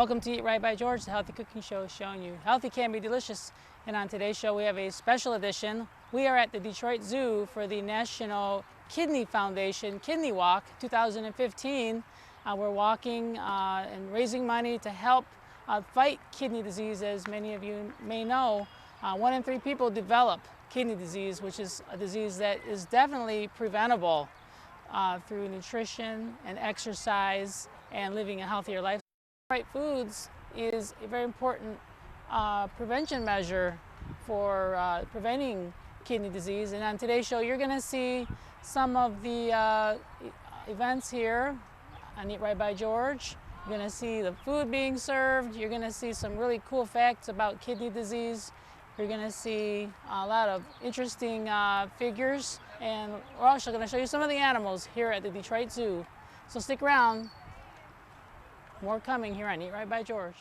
Welcome to Eat Right by George, the healthy cooking show showing you healthy can be delicious. And on today's show we have a special edition. We are at the Detroit Zoo for the National Kidney Foundation Kidney Walk 2015. We're walking and raising money to help fight kidney disease. As many of you may know, 1 in 3 people develop kidney disease, which is a disease that is definitely preventable through nutrition and exercise and living a healthier life. Right foods is a very important prevention measure for preventing kidney disease. And on today's show, you're going to see some of the events here on Eat Right by George. You're going to see the food being served. You're going to see some really cool facts about kidney disease. You're going to see a lot of interesting figures. And we're also going to show you some of the animals here at the Detroit Zoo. So stick around. More coming here on Eat Right by George.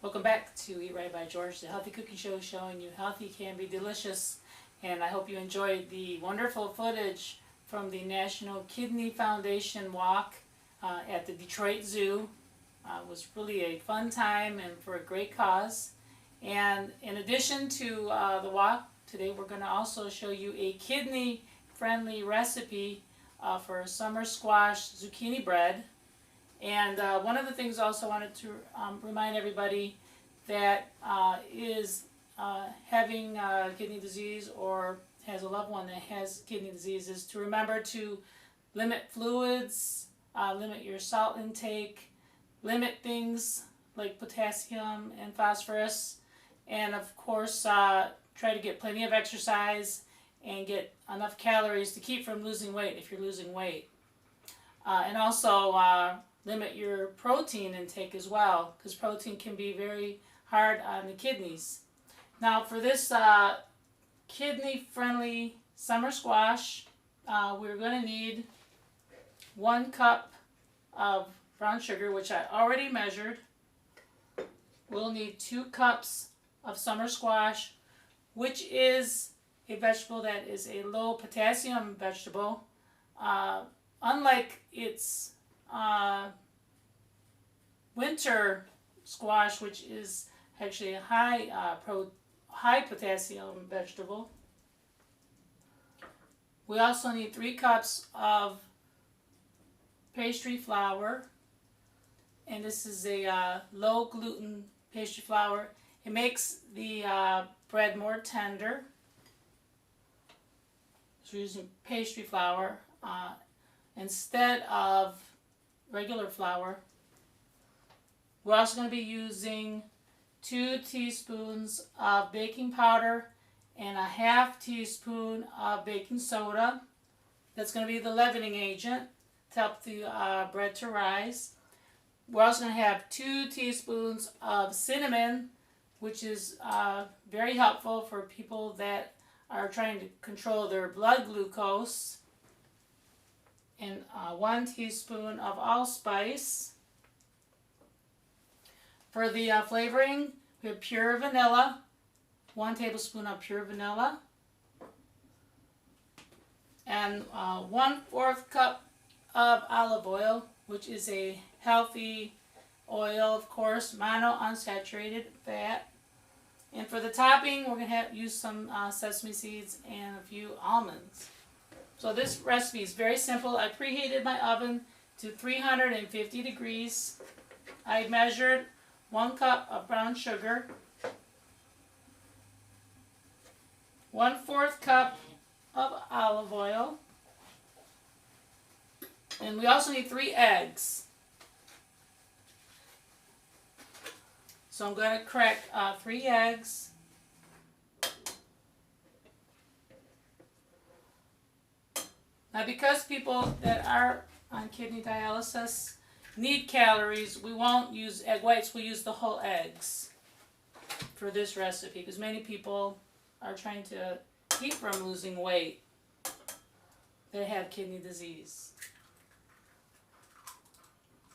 Welcome back to Eat Right by George, the healthy cooking show showing you healthy can be delicious. And I hope you enjoyed the wonderful footage from the National Kidney Foundation walk at the Detroit Zoo. It was really a fun time and for a great cause. And in addition to the walk today we're going to also show you a kidney-friendly recipe for summer squash zucchini bread. And one of the things I also wanted to remind everybody that is having kidney disease or has a loved one that has kidney disease is to remember to limit fluids, limit your salt intake, limit things like potassium and phosphorus, and of course try to get plenty of exercise and get enough calories to keep from losing weight if you're losing weight. And also limit your protein intake as well, because protein can be very hard on the kidneys. Now for this kidney-friendly summer squash, we're going to need 1 cup of brown sugar, which I already measured. We'll need 2 cups of summer squash, which is a vegetable that is a low potassium vegetable. Unlike its winter squash, which is actually a high potassium vegetable. We also need 3 cups of pastry flour, and this is a low gluten pastry flour. It makes the bread more tender. So we're using pastry flour instead of regular flour. We're also going to be using 2 teaspoons of baking powder and a half teaspoon of baking soda. That's going to be the leavening agent to help the bread to rise. We're also going to have 2 teaspoons of cinnamon, which is very helpful for people that are trying to control their blood glucose. And 1 teaspoon of allspice. For the flavoring, we have pure vanilla, 1 tablespoon of pure vanilla, and 1/4 cup of olive oil, which is a healthy oil, of course, monounsaturated fat. And for the topping, we're going to use some sesame seeds and a few almonds. So this recipe is very simple. I preheated my oven to 350 degrees. I measured 1 cup of brown sugar, 1/4 cup of olive oil, and we also need 3 eggs. So I'm going to crack 3 eggs. Now because people that are on kidney dialysis need calories, we won't use egg whites, we'll use the whole eggs for this recipe, because many people are trying to keep from losing weight that have kidney disease.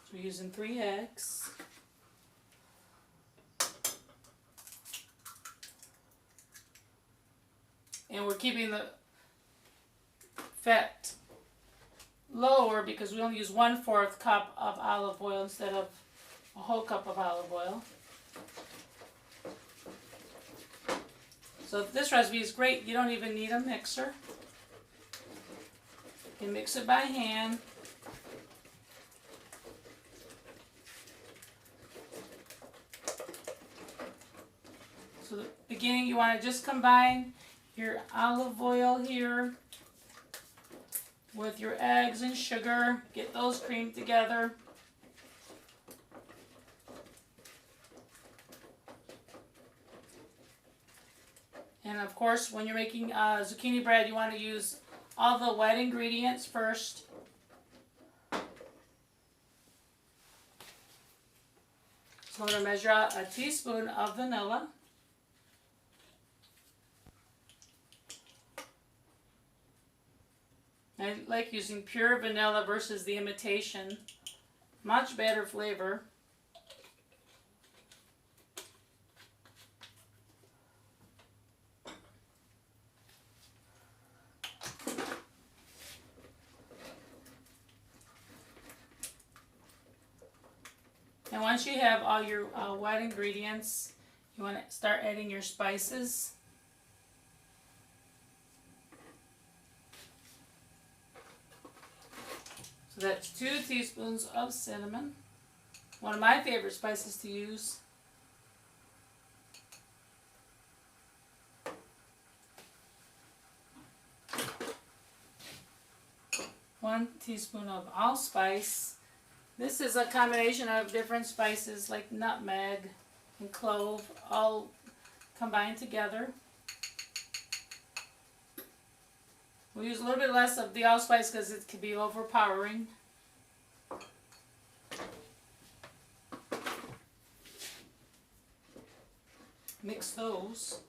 So we're using 3 eggs. And we're keeping the fat lower because we only use 1/4 cup of olive oil instead of a whole cup of olive oil. So this recipe is great. You don't even need a mixer. You can mix it by hand. So the beginning, you want to just combine your olive oil here with your eggs and sugar. Get those creamed together. And of course, when you're making zucchini bread, you want to use all the wet ingredients first. So I'm going to measure out a teaspoon of vanilla. I like using pure vanilla versus the imitation. Much better flavor. And once you have all your wet ingredients, you want to start adding your spices. So that's 2 teaspoons of cinnamon. One of my favorite spices to use. 1 teaspoon of allspice. This is a combination of different spices like nutmeg and clove, all combined together. We'll use a little bit less of the allspice because it can be overpowering. Mix those.